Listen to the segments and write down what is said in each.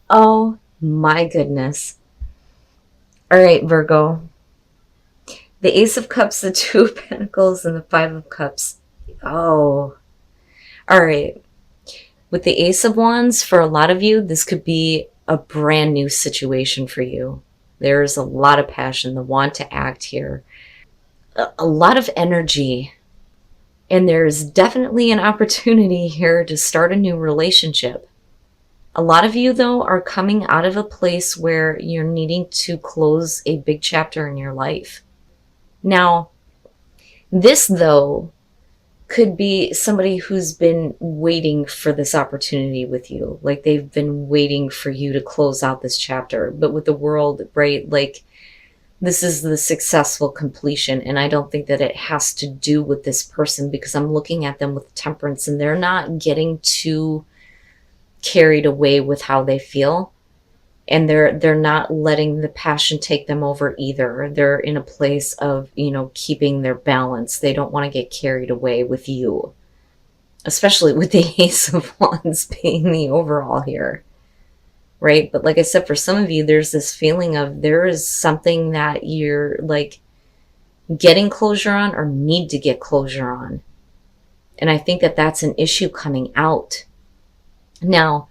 Oh my goodness. All right, Virgo. The Ace of Cups, the Two of Pentacles, and the Five of Cups. Oh, all right. With the Ace of Wands, for a lot of you, this could be a brand new situation for you. There's a lot of passion, the want to act here, a lot of energy. And there's definitely an opportunity here to start a new relationship. A lot of you, though, are coming out of a place where you're needing to close a big chapter in your life. Now, this, though, could be somebody who's been waiting for this opportunity with you. Like they've been waiting for you to close out this chapter. But with the world, right, like this is the successful completion. And I don't think that it has to do with this person, because I'm looking at them with temperance and they're not getting too carried away with how they feel. And they're not letting the passion take them over either. They're in a place of, keeping their balance. They don't want to get carried away with you, especially with the Ace of Wands being the overall here, right? But like I said, for some of you, there's this feeling of there is something that you're like getting closure on or need to get closure on. And I think that that's an issue coming out. Now,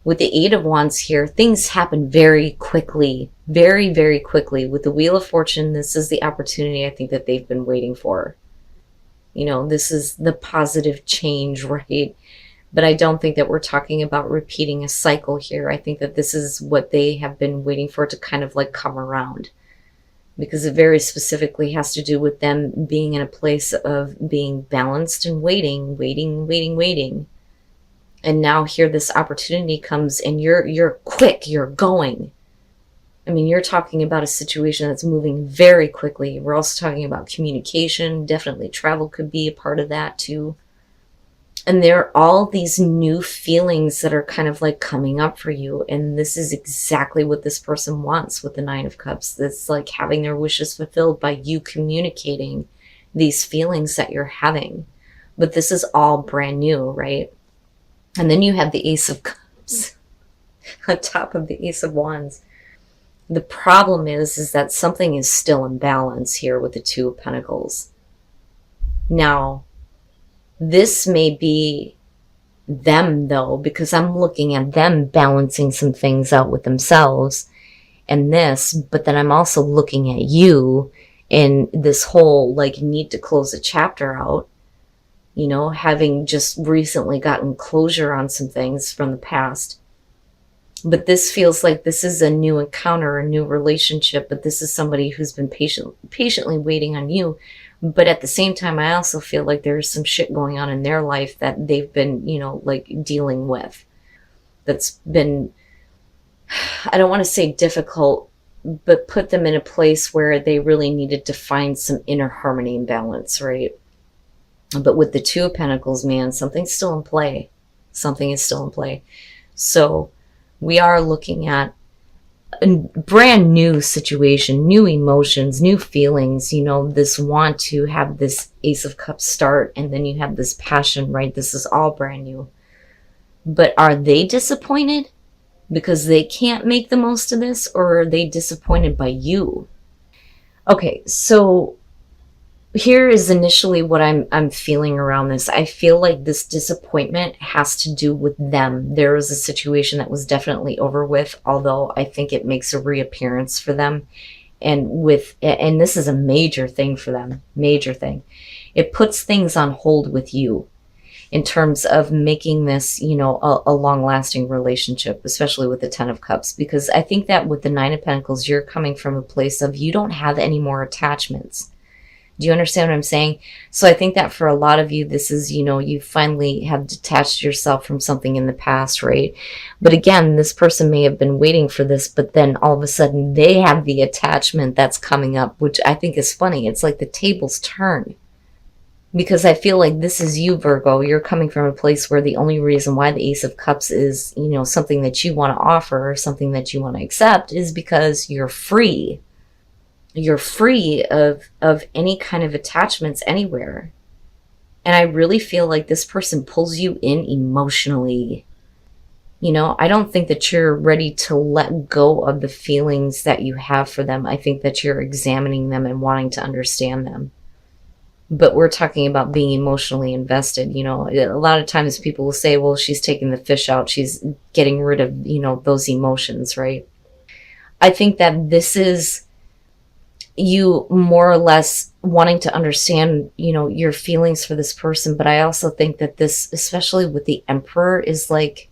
with the Eight of Wands here, things happen very quickly, very, very quickly. With the Wheel of Fortune, this is the opportunity I think that they've been waiting for. This is the positive change, right? But I don't think that we're talking about repeating a cycle here. I think that this is what they have been waiting for to kind of like come around, because it very specifically has to do with them being in a place of being balanced and waiting. And now here this opportunity comes and you're quick, you're going. I mean, you're talking about a situation that's moving very quickly. We're also talking about communication. Definitely travel could be a part of that too. And there are all these new feelings that are kind of like coming up for you. And this is exactly what this person wants with the Nine of Cups. It's like having their wishes fulfilled by you communicating these feelings that you're having. But this is all brand new, right? And then you have the Ace of Cups on top of the Ace of Wands. The problem is that something is still in balance here with the Two of Pentacles. Now, this may be them though, because I'm looking at them balancing some things out with themselves and this, but then I'm also looking at you in this whole like need to close a chapter out. Having just recently gotten closure on some things from the past. But this feels like this is a new encounter, a new relationship, but this is somebody who's been patiently waiting on you. But at the same time, I also feel like there's some shit going on in their life that they've been, like dealing with. That's been, I don't want to say difficult, but put them in a place where they really needed to find some inner harmony and balance, right? But with the Two of Pentacles, man, something's still in play. Something is still in play. So we are looking at a brand new situation, new emotions, new feelings, this want to have this Ace of Cups start, and then you have this passion, right? This is all brand new. But are they disappointed because they can't make the most of this, or are they disappointed by you? Okay, so here is initially what I'm feeling around this. I feel like this disappointment has to do with them. There was a situation that was definitely over with, although I think it makes a reappearance for them. And this is a major thing for them, major thing. It puts things on hold with you in terms of making this, a long-lasting relationship, especially with the Ten of Cups. Because I think that with the Nine of Pentacles, you're coming from a place of you don't have any more attachments. Do you understand what I'm saying? So I think that for a lot of you, this is, you finally have detached yourself from something in the past, right? But again, this person may have been waiting for this, but then all of a sudden they have the attachment that's coming up, which I think is funny. It's like the tables turn. Because I feel like this is you, Virgo. You're coming from a place where the only reason why the Ace of Cups is, something that you want to offer or something that you want to accept is because you're free. You're free of any kind of attachments anywhere. And I really feel like this person pulls you in emotionally. You know, I don't think that you're ready to let go of the feelings that you have for them. I think that you're examining them and wanting to understand them. But we're talking about being emotionally invested. You know, a lot of times people will say, well, she's taking the fish out. She's getting rid of, you know, those emotions, right? I think that this is you more or less wanting to understand, you know, your feelings for this person. But I also think that this, especially with the Emperor, is like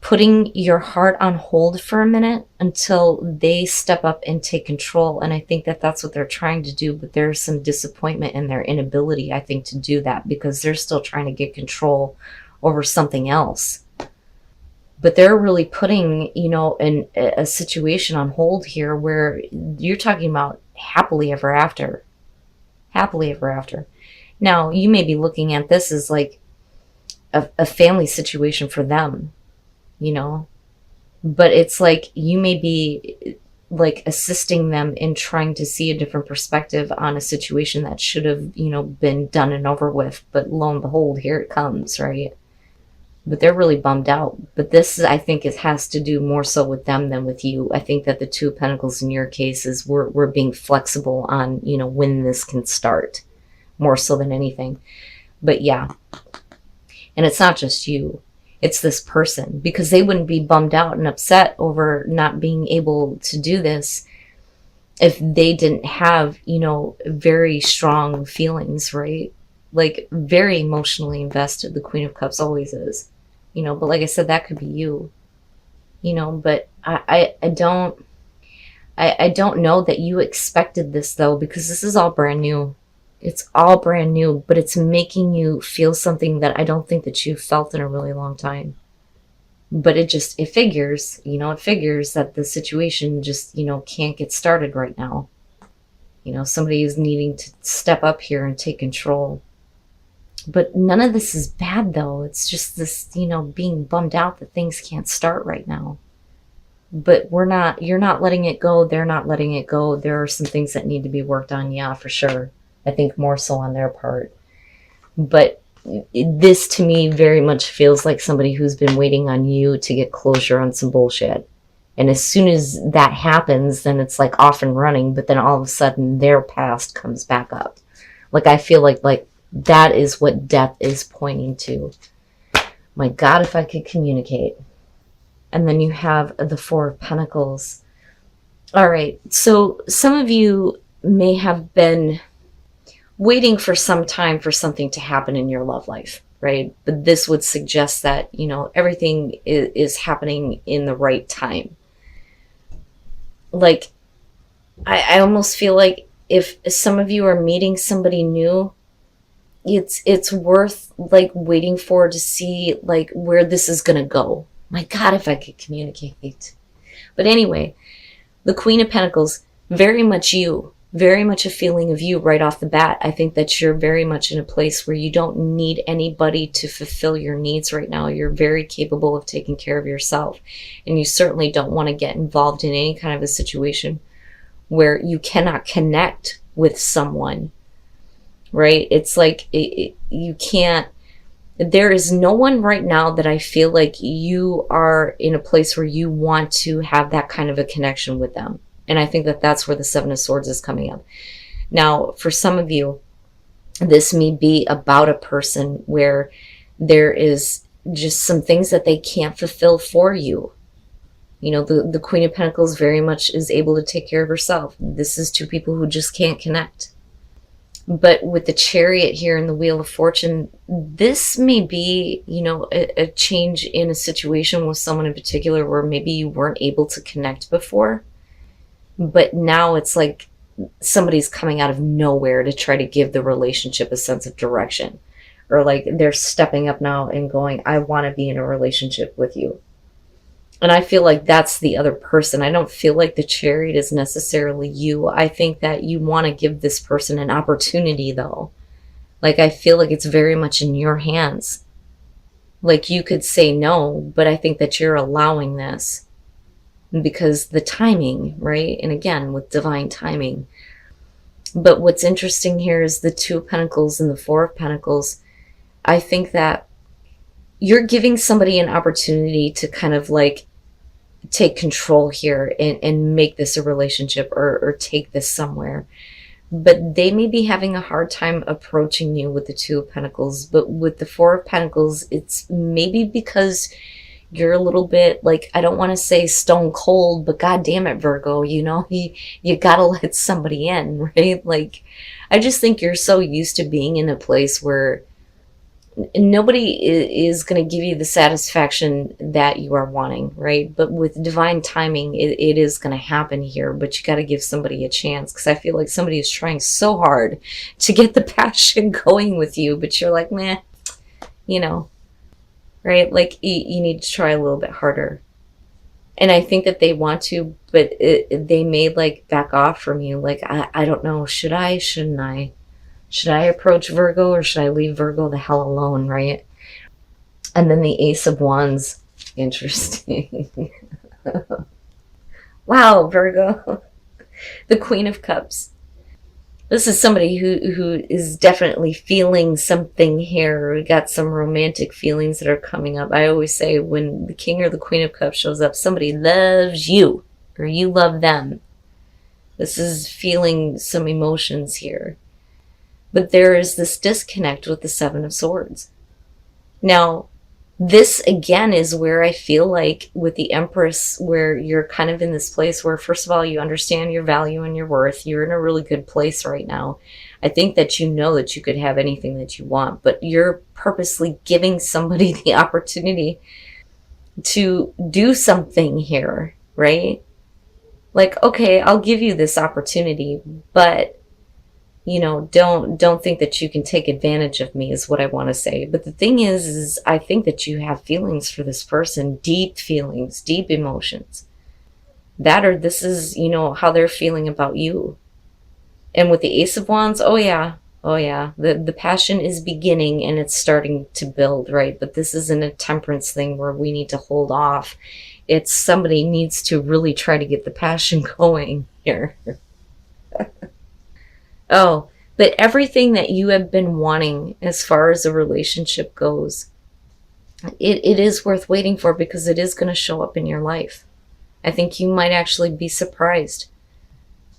putting your heart on hold for a minute until they step up and take control. And I think that that's what they're trying to do, but there's some disappointment in their inability, I think, to do that, because they're still trying to get control over something else. But they're really putting, you know, a situation on hold here where you're talking about happily ever after. Happily ever after. Now, you may be looking at this as like a family situation for them, you know, but it's like you may be like assisting them in trying to see a different perspective on a situation that should have, you know, been done and over with. But lo and behold, here it comes, right? But they're really bummed out. But this, I think, it has to do more so with them than with you. I think that the Two of Pentacles in your case is we're being flexible on, you know, when this can start, more so than anything. But yeah, and it's not just you. It's this person, because they wouldn't be bummed out and upset over not being able to do this if they didn't have, you know, very strong feelings, right? Like very emotionally invested. The Queen of Cups always is, you know, but like I said, that could be you, you know, but I don't know that you expected this though, because this is all brand new. It's all brand new, but it's making you feel something that I don't think that you've felt in a really long time. But it figures, you know, it figures that the situation just, you know, can't get started right now. You know, somebody is needing to step up here and take control. But none of this is bad though. It's just this, you know, being bummed out that things can't start right now. But you're not letting it go. They're not letting it go. There are some things that need to be worked on. Yeah, for sure. I think more so on their part. But this to me very much feels like somebody who's been waiting on you to get closure on some bullshit. And as soon as that happens, then it's like off and running, but then all of a sudden their past comes back up. Like I feel like that is what death is pointing to. My God, if I could communicate. And then you have the Four of Pentacles. All right, so some of you may have been waiting for some time for something to happen in your love life, right? But this would suggest that, you know, everything is happening in the right time. Like, I almost feel like if some of you are meeting somebody new, it's worth like waiting for to see like where this is going to go. My God, if I could communicate. But anyway, the Queen of Pentacles, very much you. Very much a feeling of you right off the bat. I think that you're very much in a place where you don't need anybody to fulfill your needs right now. You're very capable of taking care of yourself. And you certainly don't want to get involved in any kind of a situation where you cannot connect with someone, right? It's like you can't, there is no one right now that I feel like you are in a place where you want to have that kind of a connection with them. And I think that that's where the Seven of Swords is coming up. Now, for some of you, this may be about a person where there is just some things that they can't fulfill for you. You know, the Queen of Pentacles very much is able to take care of herself. This is two people who just can't connect. But with the Chariot here and the Wheel of Fortune, this may be, you know, a change in a situation with someone in particular where maybe you weren't able to connect before. But now it's like somebody's coming out of nowhere to try to give the relationship a sense of direction. Or like they're stepping up now and going, I want to be in a relationship with you. And I feel like that's the other person. I don't feel like the Chariot is necessarily you. I think that you want to give this person an opportunity though. Like I feel like it's very much in your hands. Like you could say no, but I think that you're allowing this. Because the timing, right? And again, with divine timing. But what's interesting here is the Two of Pentacles and the Four of Pentacles. I think that you're giving somebody an opportunity to kind of like take control here and make this a relationship, or take this somewhere. But they may be having a hard time approaching you with the Two of Pentacles. But with the Four of Pentacles, it's maybe because you're a little bit like, I don't want to say stone cold, but God damn it, Virgo, you know, you gotta let somebody in, right? Like, I just think you're so used to being in a place where nobody is going to give you the satisfaction that you are wanting, right? But with divine timing, it is going to happen here, but you got to give somebody a chance, because I feel like somebody is trying so hard to get the passion going with you, but you're like, meh, you know, right? Like, you need to try a little bit harder. And I think that they want to, but they may like back off from you. Like, I don't know, should I, shouldn't I? Should I approach Virgo, or should I leave Virgo the hell alone, right? And then the Ace of Wands. Interesting. Wow, Virgo. The Queen of Cups. This is somebody who is definitely feeling something here. We got some romantic feelings that are coming up. I always say when the King or the Queen of Cups shows up, somebody loves you, or you love them. This is feeling some emotions here. But there is this disconnect with the Seven of Swords. Now, this again is where I feel like with the Empress, where you're kind of in this place where, first of all, you understand your value and your worth. You're in a really good place right now. I think that you know that you could have anything that you want, but you're purposely giving somebody the opportunity to do something here, right? Like, okay, I'll give you this opportunity, but you know, don't think that you can take advantage of me, is what I want to say. But the thing is I think that you have feelings for this person, deep feelings, deep emotions. That, or this is, you know, how they're feeling about you. And with the Ace of Wands, oh yeah, the passion is beginning and it's starting to build, right? But this isn't a temperance thing where we need to hold off. It's somebody needs to really try to get the passion going here. Oh, but everything that you have been wanting as far as a relationship goes, it is worth waiting for, because it is going to show up in your life. I think you might actually be surprised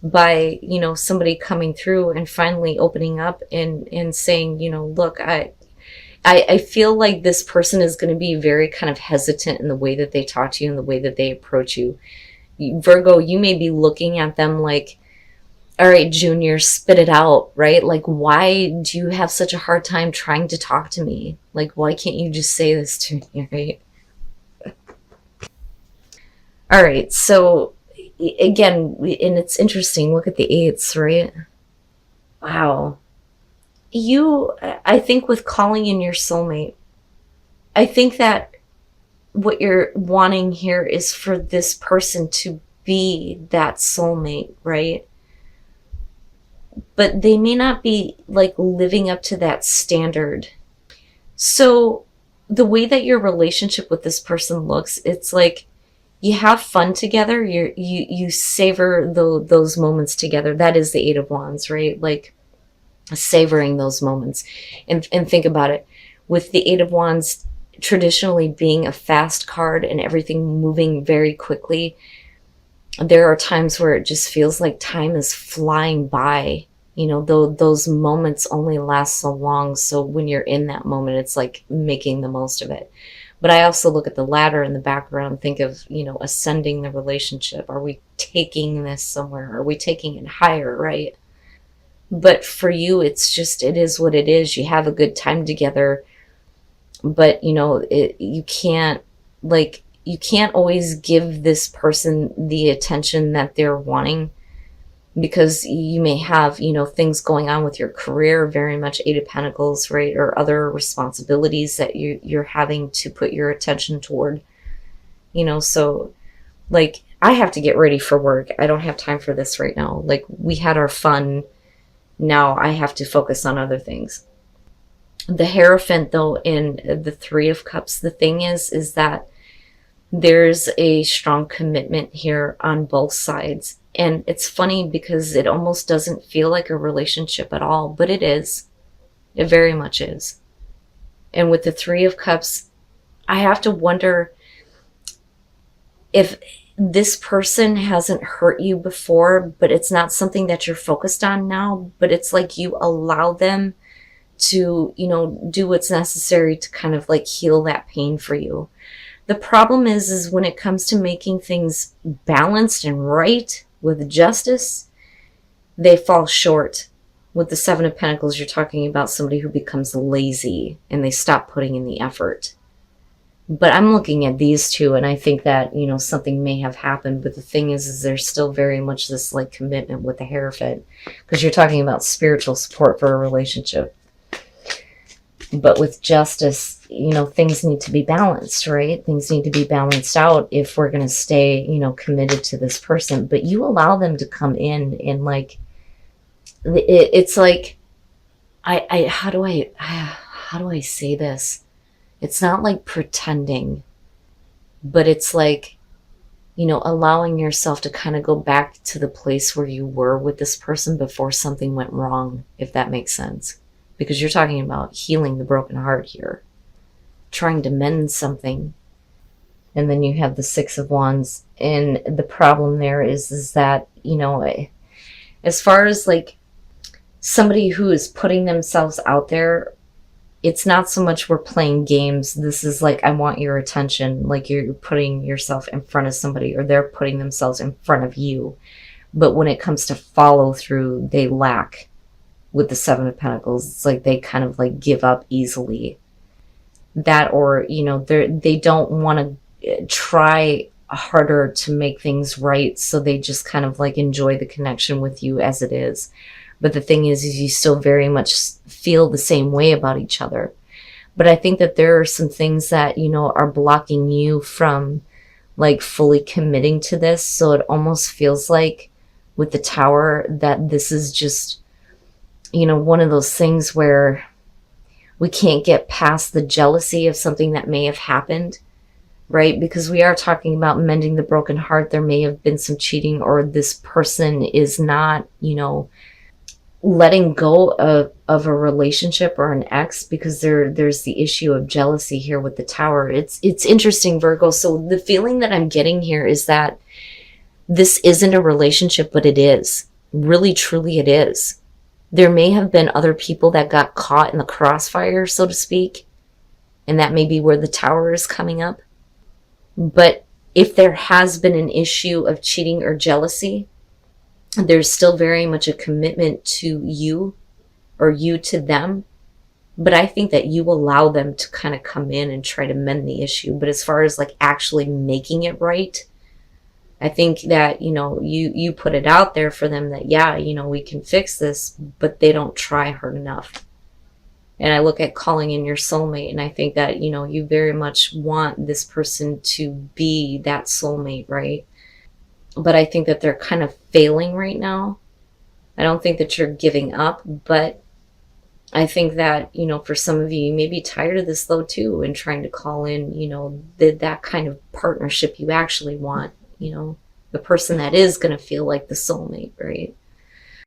by, you know, somebody coming through and finally opening up and saying, you know, look, I feel like this person is going to be very kind of hesitant in the way that they talk to you and the way that they approach you. Virgo, you may be looking at them like, all right, Junior, spit it out, right? Like, why do you have such a hard time trying to talk to me? Like, why can't you just say this to me, right? All right, so again, and it's interesting, look at the eights, right? Wow. I think with calling in your soulmate, I think that what you're wanting here is for this person to be that soulmate, right? But they may not be like living up to that standard. So the way that your relationship with this person looks, it's like you have fun together. You savor those moments together. That is the Eight of Wands, right? Like savoring those moments. And think about it. With the Eight of Wands traditionally being a fast card and everything moving very quickly, there are times where it just feels like time is flying by. You know, those moments only last so long. So when you're in that moment, it's like making the most of it. But I also look at the ladder in the background, think of, you know, ascending the relationship. Are we taking this somewhere? Are we taking it higher, right? But for you, it's just, it is what it is. You have a good time together. But, you know, you can't always give this person the attention that they're wanting, because you may have, you know, things going on with your career, very much Eight of Pentacles, right? Or other responsibilities that you're having to put your attention toward, you know. So like, I have to get ready for work. I don't have time for this right now. Like, we had our fun. Now I have to focus on other things. The Hierophant, though, in the Three of Cups, the thing is that there's a strong commitment here on both sides. And it's funny because it almost doesn't feel like a relationship at all, but it is. It very much is. And with the Three of Cups, I have to wonder if this person hasn't hurt you before, but it's not something that you're focused on now, but it's like you allow them to, you know, do what's necessary to kind of like heal that pain for you. The problem is when it comes to making things balanced and right with justice, they fall short. With the Seven of Pentacles, you're talking about somebody who becomes lazy and they stop putting in the effort. But I'm looking at these two and I think that, you know, something may have happened. But the thing is there's still very much this like commitment with the Hierophant, because you're talking about spiritual support for a relationship. But with justice, you know, things need to be balanced, right? Things need to be balanced out if we're going to stay, you know, committed to this person. But you allow them to come in and like, it's like, how do I say this? It's not like pretending, but it's like, you know, allowing yourself to kind of go back to the place where you were with this person before something went wrong, if that makes sense. Because you're talking about healing the broken heart here, trying to mend something. And then you have the Six of Wands. And the problem there is that, you know, as far as like somebody who is putting themselves out there, it's not so much we're playing games. This is like, I want your attention. Like you're putting yourself in front of somebody or they're putting themselves in front of you. But when it comes to follow through, they lack with the Seven of Pentacles. It's like they kind of like give up easily. That, or, you know, they don't want to try harder to make things right. So they just kind of like enjoy the connection with you as it is. But the thing is you still very much feel the same way about each other. But I think that there are some things that, you know, are blocking you from like fully committing to this. So it almost feels like with the Tower that this is just, you know, one of those things where we can't get past the jealousy of something that may have happened, right? Because we are talking about mending the broken heart. There may have been some cheating, or this person is not, you know, letting go of a relationship or an ex, because there's the issue of jealousy here with the Tower. It's interesting, Virgo. So the feeling that I'm getting here is that this isn't a relationship, but it is. Really, truly it is. There may have been other people that got caught in the crossfire, so to speak, and that may be where the Tower is coming up. But if there has been an issue of cheating or jealousy, there's still very much a commitment to you, or you to them. But I think that you allow them to kind of come in and try to mend the issue. But as far as like actually making it right, I think that, you know, you put it out there for them that, yeah, you know, we can fix this, but they don't try hard enough. And I look at calling in your soulmate, and I think that, you know, you very much want this person to be that soulmate, right? But I think that they're kind of failing right now. I don't think that you're giving up, but I think that, you know, for some of you, you may be tired of this though too, and trying to call in, you know, that kind of partnership you actually want, you know, the person that is going to feel like the soulmate, right?